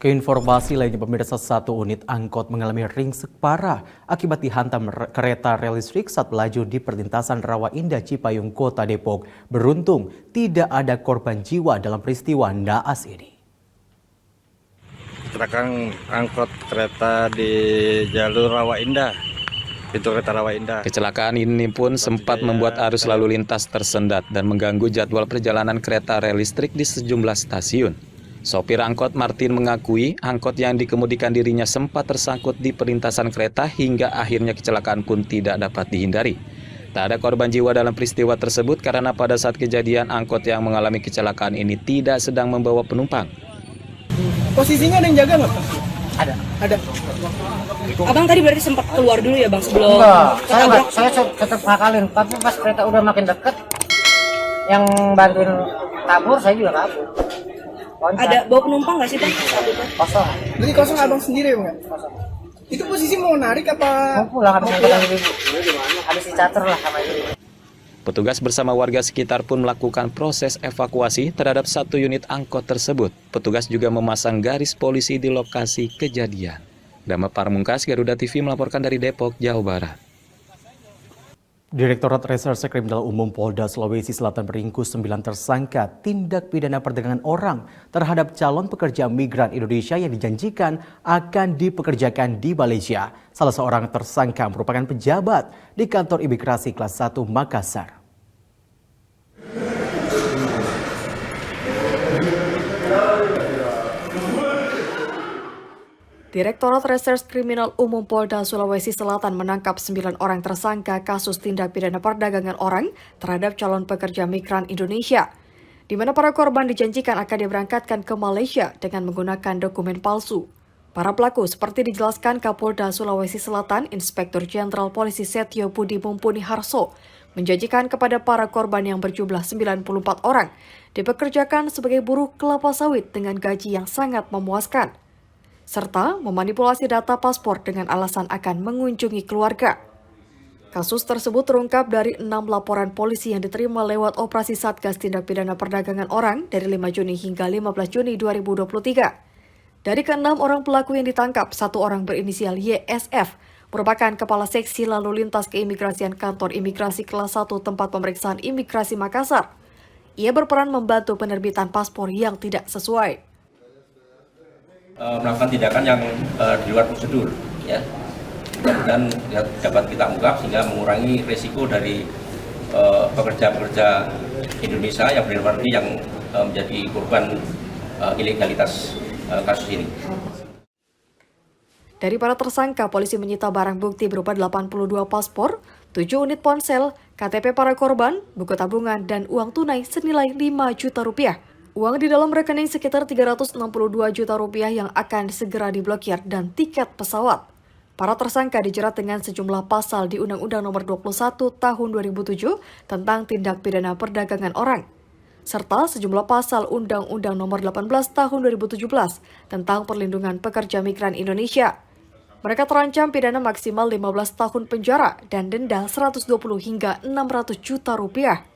Keinformasi lainnya, pemirsa, satu unit angkot mengalami ringsek parah akibat dihantam kereta rel listrik saat melaju di perlintasan Rawa Indah Cipayung, Kota Depok. Beruntung tidak ada korban jiwa dalam peristiwa naas ini. Kecelakaan angkot kereta di jalur Rawa Indah, pintu kereta Rawa Indah. Kecelakaan ini pun sempat membuat arus lalu lintas tersendat dan mengganggu jadwal perjalanan kereta rel listrik di sejumlah stasiun. Sopir angkot Martin mengakui angkot yang dikemudikan dirinya sempat tersangkut di perlintasan kereta hingga akhirnya kecelakaan pun tidak dapat dihindari. Tak ada korban jiwa dalam peristiwa tersebut karena pada saat kejadian angkot yang mengalami kecelakaan ini tidak sedang membawa penumpang. Posisinya ada yang jaga nggak? Ada. Abang tadi berarti sempat keluar dulu ya bang sebelum? Enggak, saya tetap ngakalin. Tapi pas kereta udah makin deket, yang bantuin kabur saya juga kabur. Ada bawa penumpang nggak sih bang? Kosong. Jadi kosong abang sendiri bang? Kosong. Itu posisi mau narik apa? Mau pulang habis nonton ibu. Habis dicatur lah sama ibu. Petugas bersama warga sekitar pun melakukan proses evakuasi terhadap satu unit angkot tersebut. Petugas juga memasang garis polisi di lokasi kejadian. Dama Parmungkas, Garuda TV melaporkan dari Depok, Jawa Barat. Direktorat Reserse Kriminal Umum Polda Sulawesi Selatan meringkus 9 tersangka tindak pidana perdagangan orang terhadap calon pekerja migran Indonesia yang dijanjikan akan dipekerjakan di Malaysia. Salah seorang tersangka merupakan pejabat di kantor imigrasi kelas 1 Makassar. Direktorat Reserse Kriminal Umum Polda Sulawesi Selatan menangkap 9 orang tersangka kasus tindak pidana perdagangan orang terhadap calon pekerja migran Indonesia, di mana para korban dijanjikan akan diberangkatkan ke Malaysia dengan menggunakan dokumen palsu. Para pelaku seperti dijelaskan Kapolda Sulawesi Selatan, Inspektur Jenderal Polisi Setio Budi Mumpuni Harso, menjanjikan kepada para korban yang berjumlah 94 orang dipekerjakan sebagai buruh kelapa sawit dengan gaji yang sangat memuaskan, serta memanipulasi data paspor dengan alasan akan mengunjungi keluarga. Kasus tersebut terungkap dari 6 laporan polisi yang diterima lewat operasi Satgas Tindak Pidana Perdagangan Orang dari 5 Juni hingga 15 Juni 2023. Dari ke-6 orang pelaku yang ditangkap, 1 orang berinisial YSF merupakan Kepala Seksi Lalu Lintas Keimigrasian Kantor Imigrasi Kelas 1 Tempat Pemeriksaan Imigrasi Makassar. Ia berperan membantu penerbitan paspor yang tidak sesuai. Melakukan tindakan yang di luar prosedur, ya, dan dapat kita ungkap sehingga mengurangi risiko dari pekerja-pekerja Indonesia yang berarti yang menjadi korban ilegalitas kasus ini. Dari para tersangka, polisi menyita barang bukti berupa 82 paspor, 7 unit ponsel, KTP para korban, buku tabungan, dan uang tunai senilai 5 juta rupiah. Uang di dalam rekening sekitar 362 juta rupiah yang akan segera diblokir dan tiket pesawat. Para tersangka dijerat dengan sejumlah pasal di Undang-Undang Nomor 21 Tahun 2007 tentang tindak pidana perdagangan orang, serta sejumlah pasal Undang-Undang Nomor 18 Tahun 2017 tentang perlindungan pekerja migran Indonesia. Mereka terancam pidana maksimal 15 tahun penjara dan denda 120 hingga 600 juta rupiah.